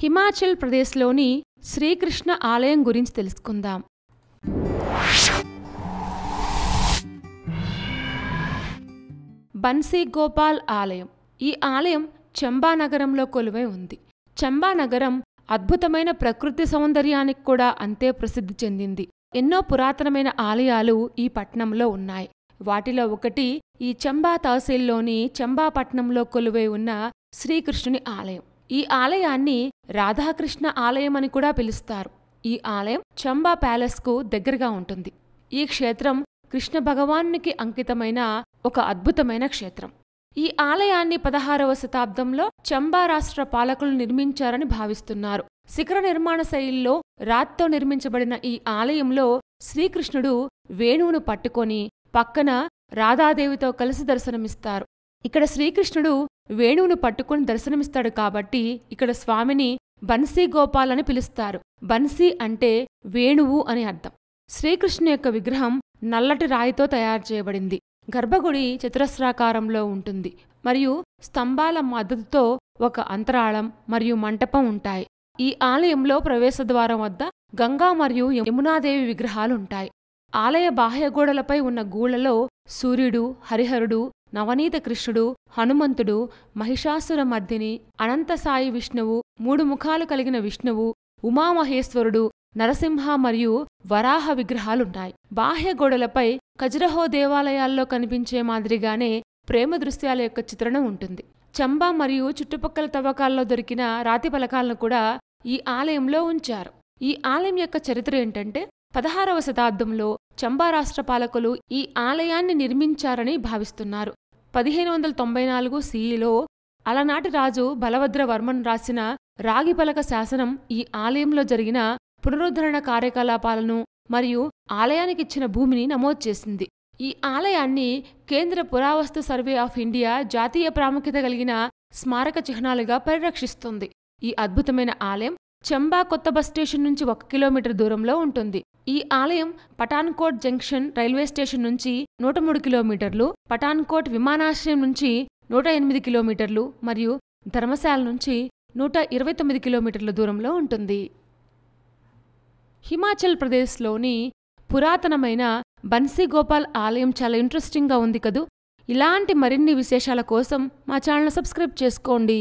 హిమాచల్ ప్రదేశ్లోని శ్రీకృష్ణ ఆలయం గురించి తెలుసుకుందాం. బన్సీ గోపాల్ ఆలయం. ఈ ఆలయం చంబా నగరంలో కొలువై ఉంది. చంబా నగరం అద్భుతమైన ప్రకృతి సౌందర్యానికి కూడా అంతే ప్రసిద్ధి చెందింది. ఎన్నో పురాతనమైన ఆలయాలు ఈ పట్నంలో ఉన్నాయి. వాటిలో ఒకటి ఈ చంబా తహసీల్లోని చంబా పట్నంలో కొలువై ఉన్న శ్రీకృష్ణుని ఆలయం. ఈ ఆలయాన్ని రాధాకృష్ణ ఆలయం అని కూడా పిలుస్తారు. ఈ ఆలయం చంబా ప్యాలెస్కు దగ్గరగా ఉంటుంది. ఈ క్షేత్రం కృష్ణ భగవానునికి అంకితమైన ఒక అద్భుతమైన క్షేత్రం. ఈ ఆలయాన్ని 16వ శతాబ్దంలో చంబా రాష్ట్ర పాలకులు నిర్మించారని భావిస్తున్నారు. శిఖర నిర్మాణ శైలిలో రాతితో నిర్మించబడిన ఈ ఆలయంలో శ్రీకృష్ణుడు వేణువును పట్టుకొని పక్కన రాధాదేవితో కలిసి దర్శనమిస్తారు. ఇక్కడ శ్రీకృష్ణుడు వేణువును పట్టుకుని దర్శనమిస్తాడు కాబట్టి ఇక్కడ స్వామిని బన్సీ గోపాల్ అని పిలుస్తారు. బన్సీ అంటే వేణువు అని అర్థం. శ్రీకృష్ణు యొక్క విగ్రహం నల్లటి రాయితో తయారు చేయబడింది. గర్భగుడి చతురస్రాకారంలో ఉంటుంది మరియు స్తంభాల మద్దతుతో ఒక అంతరాళం మరియు మంటపం ఉంటాయి. ఈ ఆలయంలో ప్రవేశద్వారం వద్ద గంగా మరియు యమునాదేవి విగ్రహాలుంటాయి. ఆలయ బాహ్యగోడలపై ఉన్న గూళ్లలో సూర్యుడు, హరిహరుడు, నవనీత కృష్ణుడు, హనుమంతుడు, మహిషాసురమర్దిని, అనంతసాయి విష్ణువు, 3 ముఖాలు కలిగిన విష్ణువు, ఉమామహేశ్వరుడు, నరసింహ మరియు వరాహ విగ్రహాలుంటాయి. బాహ్యగోడలపై ఖజురహో దేవాలయాల్లో కనిపించే మాదిరిగానే ప్రేమ దృశ్యాల యొక్క చిత్రణం ఉంటుంది. చంబా మరియు చుట్టుపక్కల తవ్వకాల్లో దొరికిన రాతి పలకాలను కూడా ఈ ఆలయంలో ఉంచారు. ఈ ఆలయం యొక్క చరిత్ర ఏంటంటే 16వ శతాబ్దంలో చంబా రాష్ట్ర పాలకులు ఈ ఆలయాన్ని నిర్మించారని భావిస్తున్నారు. 1594 సిఈలో అలనాటి రాజు బలభద్రవర్మన్ రాసిన రాగిపలక శాసనం ఈ ఆలయంలో జరిగిన పునరుద్ధరణ కార్యకలాపాలను మరియు ఆలయానికిచ్చిన భూమిని నమోదు చేసింది. ఈ ఆలయాన్ని కేంద్ర పురావస్తు సర్వే ఆఫ్ ఇండియా జాతీయ ప్రాముఖ్యత కలిగిన స్మారక చిహ్నాలుగా పరిరక్షిస్తుంది. ఈ అద్భుతమైన ఆలయం చంబా కొత్త బస్ స్టేషన్ నుంచి 1 కిలోమీటర్ దూరంలో ఉంటుంది. ఈ ఆలయం పఠాన్కోట్ జంక్షన్ రైల్వే స్టేషన్ నుంచి 103 కిలోమీటర్లు, పఠాన్కోట్ విమానాశ్రయం నుంచి 108 కిలోమీటర్లు మరియు ధర్మశాల నుంచి 129 కిలోమీటర్ల దూరంలో ఉంటుంది. హిమాచల్ ప్రదేశ్లోని పురాతనమైన బన్సీ గోపాల్ ఆలయం చాలా ఇంట్రెస్టింగ్గా ఉంది కదూ. ఇలాంటి మరిన్ని విశేషాల కోసం మా ఛానల్ సబ్స్క్రైబ్ చేసుకోండి.